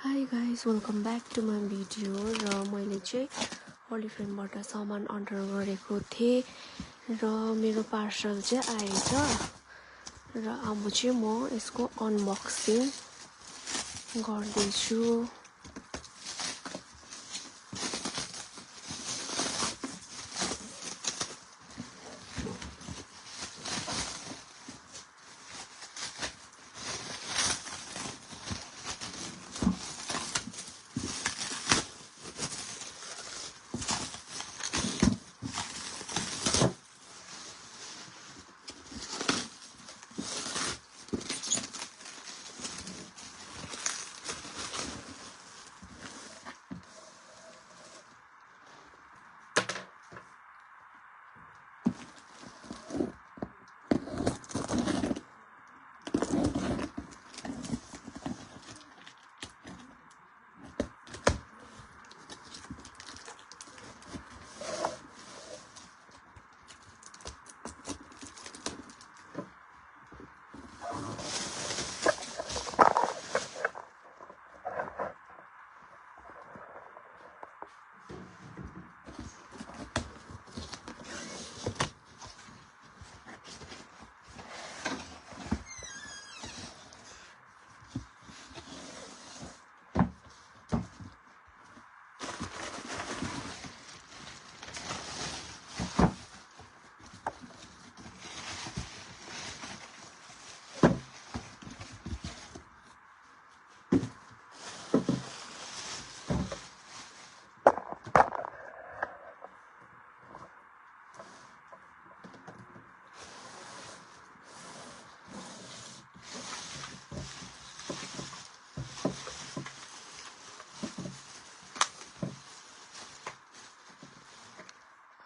Hi guys, welcome back to my video. र मैले चाहिँ ओलिफ्रेमबाट सामान अर्डर गरेको थिएँ र मेरो पार्सल चाहिँ आएछ र अब चाहिँ म यसको अनबक्सिङ गर्दैछु।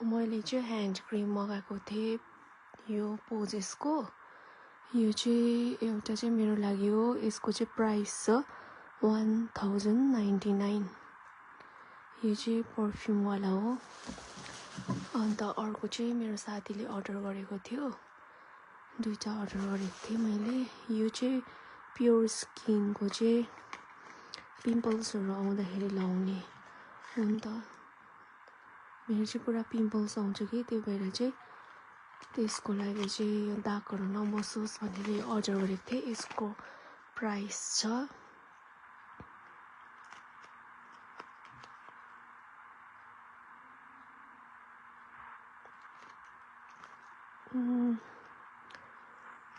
मैले चाहिँ ह्यान्ड क्रिम मगाएको थिएँ यो पोजेसको। यो चाहिँ एउटा चाहिँ मेरो लागि हो। यसको चाहिँ प्राइस छ 1099। यो चाहिँ परफ्युम वाला हो। अन्त अर्को चाहिँ मेरो साथीले अर्डर गरेको थियो। दुईटा अर्डर गरेको थिएँ मैले। यो चाहिँ प्योर स्किनको चाहिँ पिम्पल्सहरू आउँदाखेरि लाउने। अन्त मेरो चाहिँ पुरा पिम्पल्स आउँछ कि, त्यो भएर चाहिँ त्यसको लागि चाहिँ यो दागहरू नबसोस् भनेर अर्डर गरेको थिएँ। यसको प्राइस छ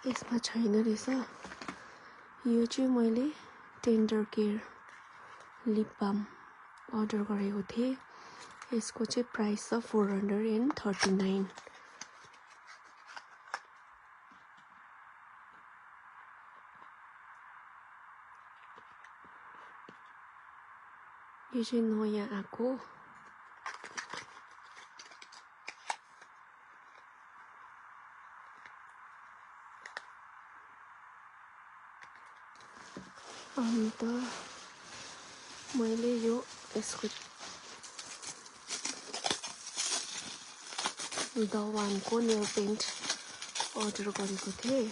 यसमा छैन रहेछ। यो चाहिँ मैले टेन्डर केयर लिप बाम अर्डर गरेको थिएँ। यसको चाहिँ प्राइस छ 439। यो चाहिँ नयाँ आएको। अन्त मैले यो यसको द वानको नेल पेन्ट अर्डर गरेको थिएँ।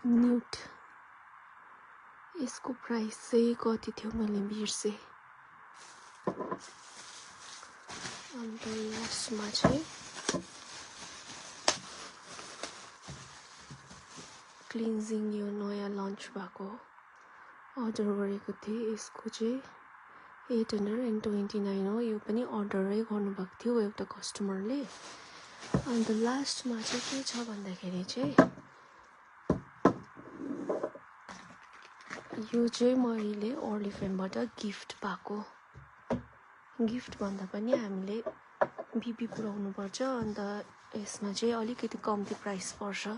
न्यूट यसको प्राइस चाहिँ कति थियो मैले बिर्सेँ। अन्त लास्टमा चाहिँ क्लिन्जिङ यो नयाँ लन्च भएको अर्डर गरेको थिएँ। यसको चाहिँ 829 हो। यो पनि अर्डरै गर्नुभएको थियो एउटा कस्टमरले। अन्त लास्टमा चाहिँ के छ भन्दाखेरि चाहिँ यो चाहिँ मैले ओलिफ्लेमबाट गिफ्ट पाएको। गिफ्ट भन्दा पनि हामीले बिबी पुऱ्याउनु पर्छ अन्त यसमा चाहिँ अलिकति कम्ती प्राइस पर्छ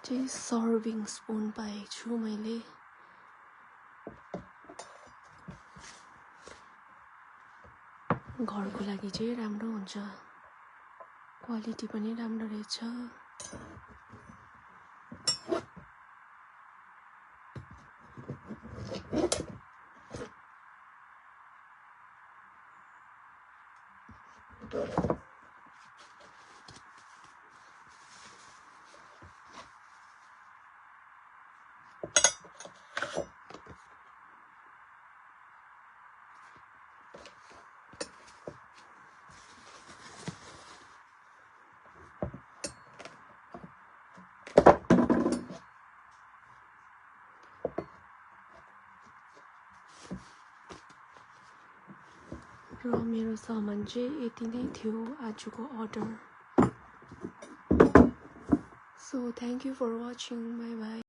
चाहिँ सर्भिङ स्पुन पाएको छु मैले घरको लागि चाहिँ राम्रो हुन्छ क्वालिटी पनि राम्रो रहेछ र मेरो सामान चाहिँ यति नै थियो आजको order so thank you for watching bye by